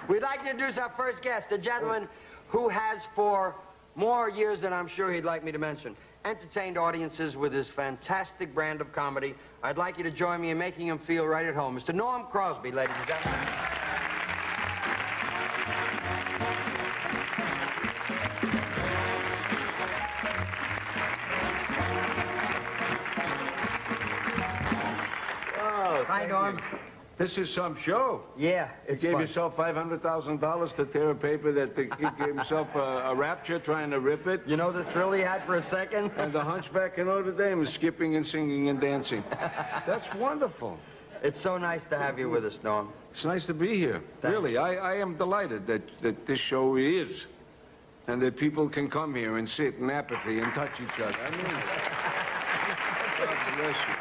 We'd like to introduce our first guest, a gentleman who has, for more years than I'm sure he'd like me to mention, entertained audiences with his fantastic brand of comedy. I'd like you to join me in making him feel right at home. Mr. Norm Crosby, ladies and gentlemen. Oh, Hi, Norm. This is some show. Yeah, it's You gave fun. yourself $500,000 to tear a paper that the kid gave himself a rapture trying to rip it. You know the thrill he had for a second? And the hunchback in Notre Dame is skipping and singing and dancing. That's wonderful. It's so nice to have you with us, Norm. It's nice to be here. Thank Really, I am delighted that this show is. And that people can come here and sit in apathy and touch each other. I mean it. God bless you.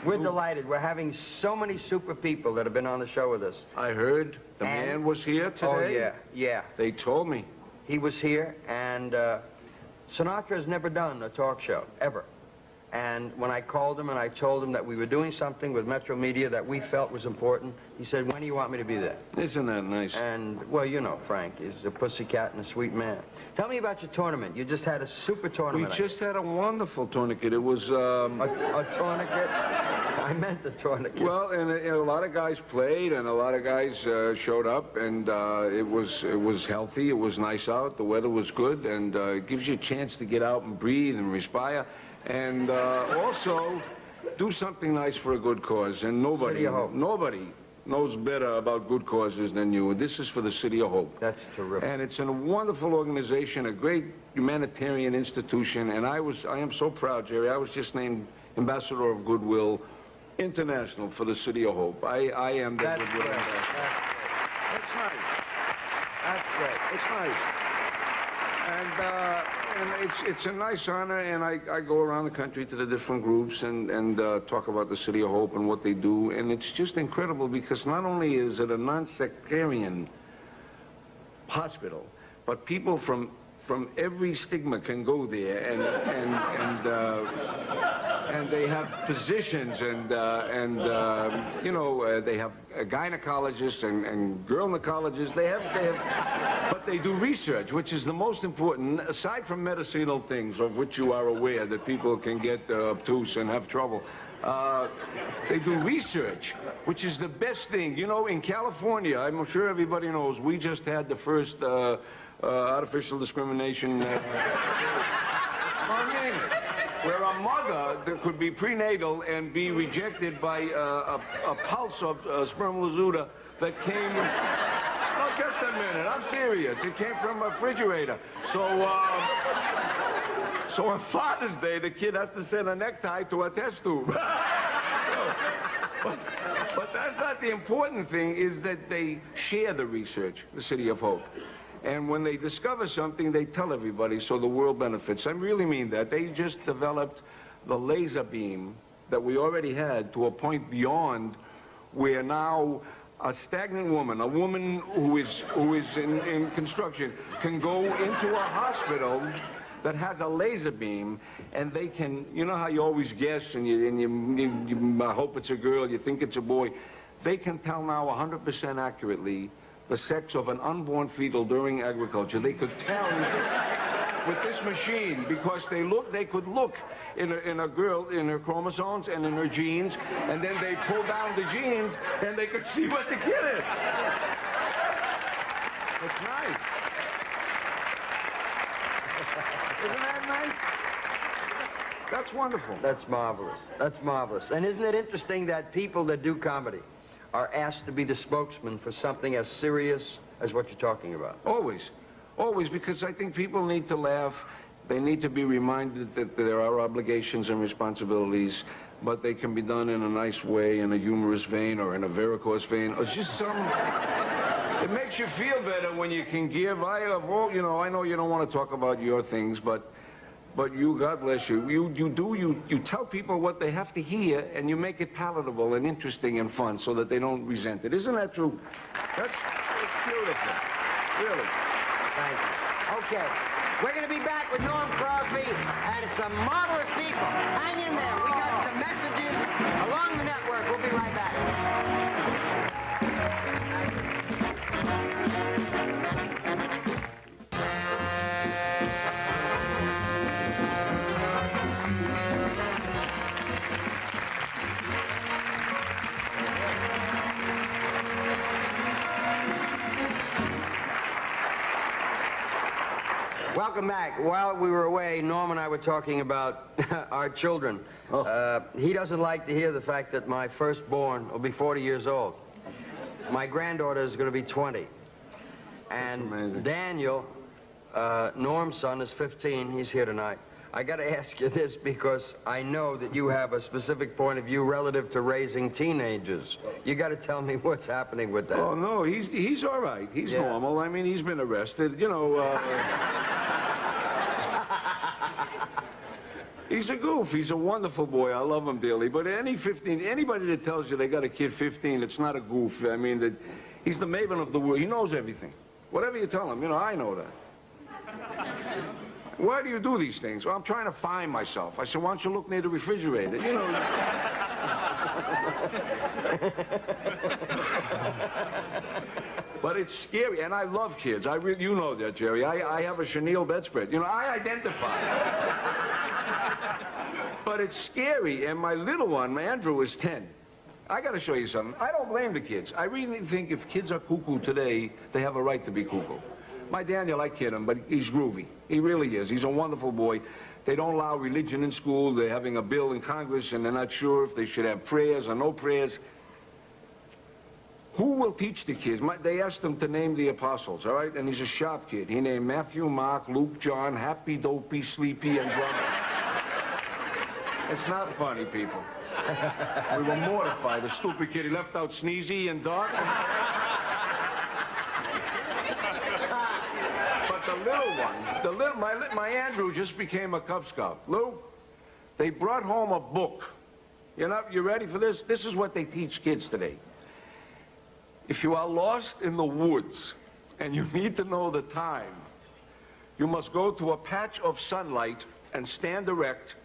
We're delighted. We're having so many super people that have been on the show with us. I heard the man was here today. Oh, yeah, yeah. They told me. He was here, and Sinatra has never done a talk show, ever. And when I called him and I told him that we were doing something with Metro Media that we felt was important, he said, when do you want me to be there? Isn't that nice? And, well, you know, Frank is a pussycat and a sweet man. Tell me about your tournament. You just had a super tournament. We just had a wonderful tourniquet. It was... A tourniquet? I meant a tourniquet. Well, and a lot of guys played, and a lot of guys showed up, and it was healthy. It was nice out. The weather was good, and it gives you a chance to get out and breathe and respire, and also do something nice for a good cause. And nobody knows better about good causes than you. And this is for the City of Hope. That's terrific. And it's a wonderful organization, a great humanitarian institution. And I am so proud, Jerry. I was just named Ambassador of Goodwill International for the City of Hope. I am the Goodwill Ambassador. That's nice. That's great. It's nice. And it's a nice honor, and I go around the country to the different groups and talk about the City of Hope and what they do, and it's just incredible because not only is it a non-sectarian hospital, but people from every stigma can go there, and they have physicians you know, they have gynecologists and gynecologists. They have, but they do research, which is the most important, aside from medicinal things of which you are aware that people can get obtuse and have trouble. They do research, which is the best thing. You know, in California, I'm sure everybody knows, we just had the first artificial discrimination where a mother that could be prenatal and be rejected by a pulse of spermatozoa that came... No, just a minute, I'm serious. It came from a refrigerator. So on Father's Day, the kid has to send a necktie to a test tube. But that's not the important thing, is that they share the research, the City of Hope. And when they discover something, they tell everybody so the world benefits. I really mean that. They just developed the laser beam that we already had to a point beyond where now a stagnant woman, a woman who is in construction, can go into a hospital that has a laser beam, and they can, you know how you always guess and you hope it's a girl, you think it's a boy. They can tell now 100% accurately the sex of an unborn fetal during agriculture. They could tell with this machine because they could look in a girl, in her chromosomes and in her genes, and then they pull down the genes and they could see what the kid is. It's nice. Isn't that nice? That's wonderful. That's marvelous. That's marvelous. And isn't it interesting that people that do comedy are asked to be the spokesman for something as serious as what you're talking about? Always. Always, because I think people need to laugh. They need to be reminded that there are obligations and responsibilities, but they can be done in a nice way, in a humorous vein, or in a varicose vein, or just some... It makes you feel better when you can give. You know, I know you don't want to talk about your things, but you, God bless you, you tell people what they have to hear, and you make it palatable and interesting and fun so that they don't resent it. Isn't that true? That's beautiful. Really. Thank you. Okay. We're going to be back with Norm Crosby and some marvelous people. Hang in there. We got some messages along the network. We'll be right back. Welcome back. While we were away, Norm and I were talking about our children. He doesn't like to hear the fact that my firstborn will be 40 years old. My granddaughter is going to be 20. And Daniel, Norm's son, is 15. He's here tonight. I got to ask you this because I know that you have a specific point of view relative to raising teenagers. You got to tell me what's happening with that. Oh, no, he's all right. He's normal. I mean, he's been arrested. You know, he's a goof. He's a wonderful boy. I love him dearly. But anybody that tells you they got a kid 15, it's not a goof. I mean, he's the maven of the world. He knows everything. Whatever you tell him, you know, I know that. Why do you do these things? Well, I'm trying to find myself. I said, why don't you look near the refrigerator? You know. But it's scary, and I love kids. You know that, Jerry. I have a chenille bedspread. You know, I identify. But it's scary, and my little one, my Andrew, is 10. I got to show you something. I don't blame the kids. I really think if kids are cuckoo today, they have a right to be cuckoo. My Daniel, I kid him, but he's groovy. He really is. He's a wonderful boy. They don't allow religion in school. They're having a bill in Congress, and they're not sure if they should have prayers or no prayers. Who will teach the kids? They asked him to name the apostles, all right? And he's a sharp kid. He named Matthew, Mark, Luke, John, Happy, Dopey, Sleepy, and Drummer. It's not funny, people. We were mortified. The stupid kid, he left out Sneezy and Doc. The little one, my Andrew just became a Cub Scout. Lou, they brought home a book. You ready for this? This is what they teach kids today. If you are lost in the woods and you need to know the time, you must go to a patch of sunlight and stand erect,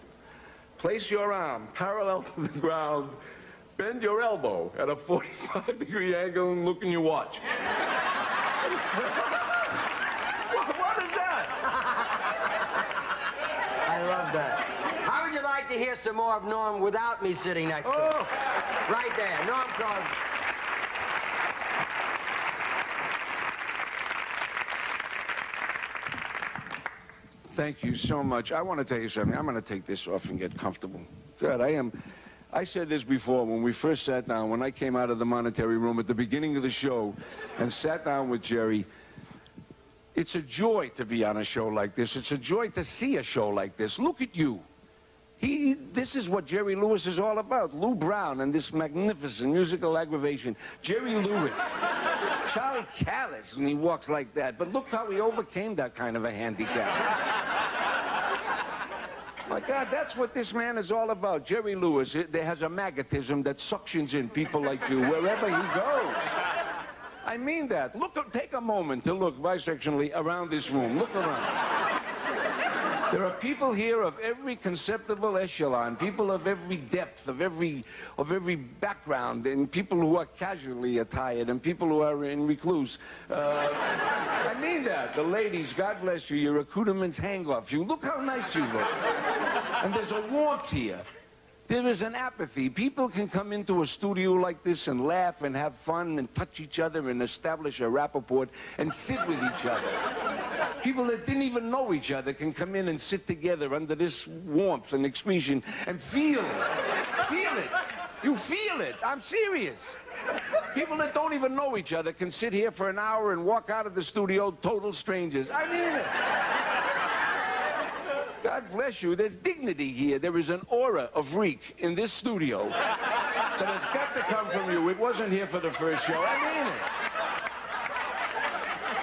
place your arm parallel to the ground, bend your elbow at a 45-degree angle and look in your watch. I love that. How would you like to hear some more of Norm without me sitting next to him? Right there, Norm Crosby. Thank you so much. I want to tell you something. I'm going to take this off and get comfortable. God, I said this before when we first sat down, when I came out of the monetary room at the beginning of the show and sat down with Jerry. It's a joy to be on a show like this. It's a joy to see a show like this. Look at you. This is what Jerry Lewis is all about. Lou Brown and this magnificent musical aggravation. Jerry Lewis. Charlie Callis when he walks like that. But look how he overcame that kind of a handicap. My God, that's what this man is all about. Jerry Lewis, there has a magnetism that suctions in people like you wherever he goes. I mean that. Take a moment to look bisectionally around this room. Look around. There are people here of every conceptible echelon, people of every depth, of every background, and people who are casually attired, and people who are in recluse. I mean that. The ladies, God bless you, your accoutrements hang off you. Look how nice you look. And there's a warmth here. There is an apathy. People can come into a studio like this and laugh and have fun and touch each other and establish a rapport and sit with each other. People that didn't even know each other can come in and sit together under this warmth and excretion and feel it. Feel it. You feel it. I'm serious. People that don't even know each other can sit here for an hour and walk out of the studio total strangers. I mean it. God bless you. There's dignity here. There is an aura of reek in this studio that has got to come from you. It wasn't here for the first show. I mean it.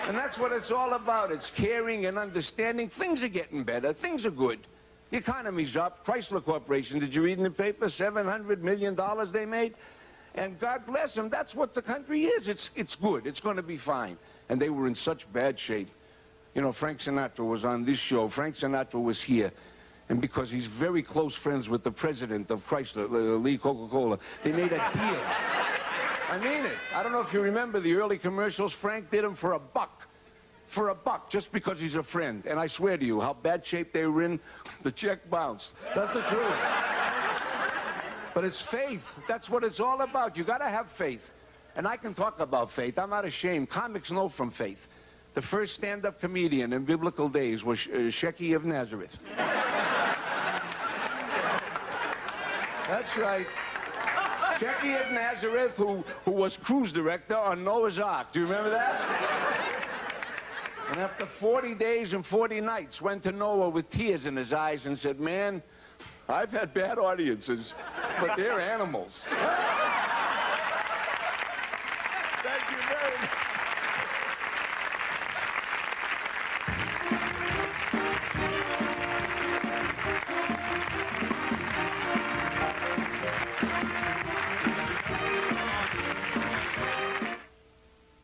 And that's what it's all about. It's caring and understanding. Things are getting better. Things are good. The economy's up. Chrysler Corporation, did you read in the paper? $700 million they made? And God bless them. That's what the country is. It's good. It's going to be fine. And they were in such bad shape. You know, Frank Sinatra was on this show. Frank Sinatra was here. And because he's very close friends with the president of Chrysler, Lee Coca-Cola, they made a deal. I mean it. I don't know if you remember the early commercials. Frank did them for $1. For $1, just because he's a friend. And I swear to you, how bad shape they were in, the check bounced. That's the truth. But it's faith. That's what it's all about. You got to have faith. And I can talk about faith. I'm not ashamed. Comics know from faith. The first stand-up comedian in biblical days was Shecky of Nazareth. That's right. Shecky of Nazareth, who was cruise director on Noah's Ark. Do you remember that? And after 40 days and 40 nights, went to Noah with tears in his eyes and said, man, I've had bad audiences, but they're animals. Thank you very much.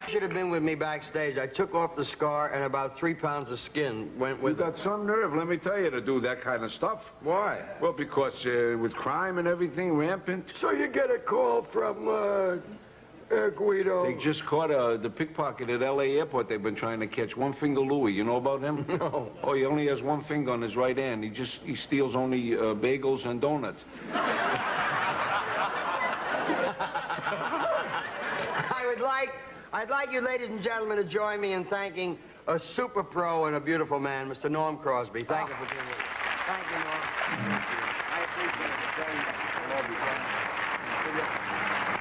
Should have been with me backstage. I took off the scar and about 3 pounds of skin went with You got some nerve, let me tell you, to do that kind of stuff. Why? Well, because with crime and everything rampant. So you get a call from Guido. They just caught the pickpocket at L.A. airport they've been trying to catch. One Finger Louie. You know about him? No. Oh, he only has one finger on his right hand. He steals only bagels and donuts. I'd like you, ladies and gentlemen, to join me in thanking a super pro and a beautiful man, Mr. Norm Crosby. Thank you for being with us. Thank you, Norm. Thank you. I appreciate it. Thank you. I love you.